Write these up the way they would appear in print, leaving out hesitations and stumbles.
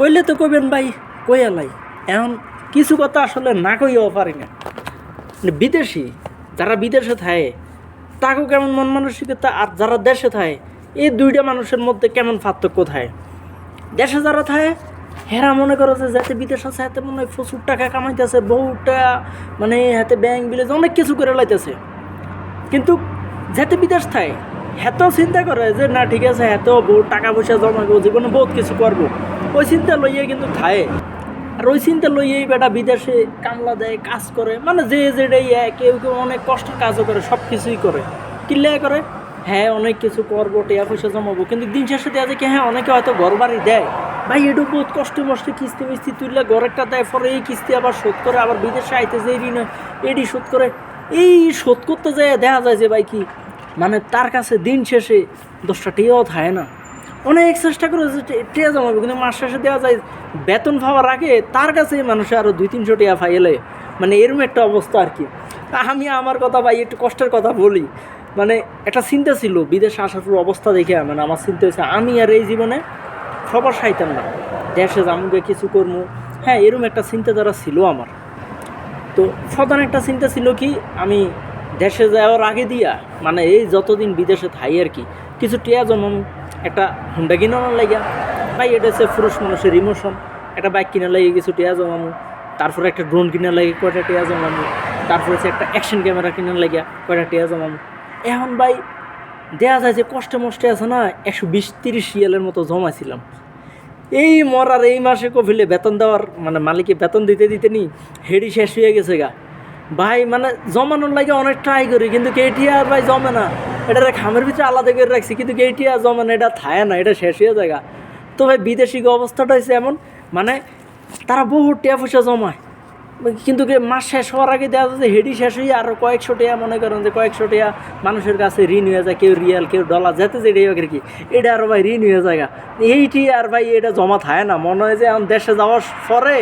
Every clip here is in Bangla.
কইলে তো কইবেন ভাই কইয়ালাই এখন কিছু কথা আসলে না কইও পারি না। বিদেশি যারা বিদেশে থাকে তাকেও কেমন মন মানসিকতা, আর যারা দেশে থাকে এই দুইটা মানুষের মধ্যে কেমন পার্থক্য থাকে। দেশে যারা থাকে হেরা মনে করো যে যাতে বিদেশ আছে হাতে মনে হয় প্রচুর টাকা কামাইতেছে, বহুটা মানে হাতে ব্যাংক বিলেজ অনেক কিছু করে লাইতেছে। কিন্তু যাতে বিদেশ থাকে হেতেও চিন্তা করে যে না ঠিক আছে হেতেও বহুত টাকা পয়সা জমাবো, জীবনে বহুত কিছু করবো, ওই চিন্তা লইয়ে কিন্তু থাকে। আর ওই চিন্তা লইয়েই বেটা বিদেশে কামলা দেয়, কাজ করে, মানে যে যেটাই কেউ কেউ অনেক কষ্টের কাজও করে, সব কিছুই করে। কিল্লাই করে হ্যাঁ অনেক কিছু করবো, টাকা পয়সা জমাবো, কিন্তু দিন শেষে দেওয়া যায় কি হ্যাঁ অনেকে হয়তো ঘর বাড়ি দেয় ভাই, এটু বহুত কষ্ট মষ্টে কিস্তি মিস্তি তুললে ঘর একটা দেয়, পরে এই কিস্তি আবার শোধ করে, আবার বিদেশে আইতে যে ঋণ এডি শোধ করে, এই শোধ করতে যায় দেখা যায় যে ভাই কি মানে তার কাছে দিন শেষে 10টা টিয়াও থাকে না। অনেক চেষ্টা করে যে টিয়া জমাবে, কিন্তু মাস শেষে দেওয়া যায় বেতন পাওয়ার আগে তার কাছে মানুষে আরও 200-300 টিয়া ফাইলে, মানে এরকম একটা অবস্থা আর কি। আমি আমার কথা ভাই একটু কষ্টের কথা বলি, মানে একটা চিন্তা ছিল বিদেশে আসার পর অবস্থা দেখে, মানে আমার চিন্তা হয়েছে আমি আর এই জীবনে সবার সাইতাম না, দেশে যামুকে কিছু করবো, হ্যাঁ এরকম একটা চিন্তাধারা ছিল আমার। তো প্রধান একটা চিন্তা ছিল কি আমি দেশে যাওয়ার আগে দিয়া মানে এই যতদিন বিদেশে থাই আর কি কিছু টিয়া জমানো, একটা হুন্ডা কিনানোর লাগিয়া ভাই, এটা হচ্ছে পুরুষ মানুষের ইমোশন, একটা বাইক কিনার লাগে কিছু টিয়া জমানো, তারপরে একটা ড্রোন কিনার লাগে কয়টা টিয়া জমানো, তারপরে হচ্ছে একটা অ্যাকশন ক্যামেরা কিনার লাগিয়া কয়টা টিয়া জমানো। এখন ভাই দেওয়া যায় যে কষ্টে মষ্টে আছে না 120-30 রিয়ালের মতো জমাইছিলাম। এই মরার এই মাসে কফিলে বেতন দেওয়ার মানে মালিকে বেতন দিতে দিতে নি হেডি শেষ হয়ে গেছে গা ভাই, মানে জমানোর লাগে অনেক ট্রাই করি কিন্তু কেটিয়া আর ভাই জমে না, এটা খামের ভিতরে আলাদা করে রাখছি কিন্তু কেটিয়া জমে না, এটা থায় না, এটা শেষ হয়ে যায় গা। তো ভাই বিদেশি অবস্থাটা হয়েছে এমন, মানে তারা বহু টিয়া পয়সা জমায় কিন্তু মাস শেষ হওয়ার আগে দেওয়া যাচ্ছে হেডি শেষ হয়ে আরও কয়েকশো টাকা, মনে করেন যে কয়েকশো টাকা মানুষের কাছে ঋণ হয়ে যায়, কেউ রিয়াল কেউ ডলার যেতে যেটাই হোক আর কি, এটা আরও ভাই ঋণ হয়ে যায়। এইটি আর ভাই এটা জমা থাকে না, মনে হয় যে এখন দেশে যাওয়ার পরে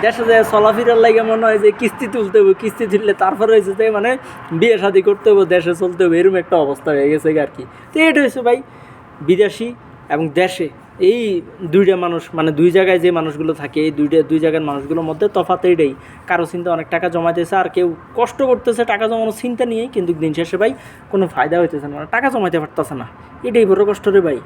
দেশে যায় চলাফেরার লাগে মনে হয় যে কিস্তি তুলতে হবে, কিস্তি তুললে তারপরে হয়েছে যে মানে বিয়ে শাদি করতে হবে, দেশে চলতে হবে, এরকম একটা অবস্থা হয়ে গেছে আর কি। তো এটা হয়েছে ভাই বিদেশি এবং দেশে এই দুইটা মানুষ, মানে দুই জায়গায় যে মানুষগুলো থাকে এই দুই জায়গার মানুষগুলোর মধ্যে তফাৎ এইটাই, কারো চিন্তা অনেক টাকা জমাইতেছে আর কেউ কষ্ট করতেছে টাকা জমানোর চিন্তা নিয়েই, কিন্তু দিন শেষে ভাই কোনো ফায়দা হইতেছে না, টাকা জমাইতে পারতেছে না, এটাই বড় কষ্ট রে ভাই।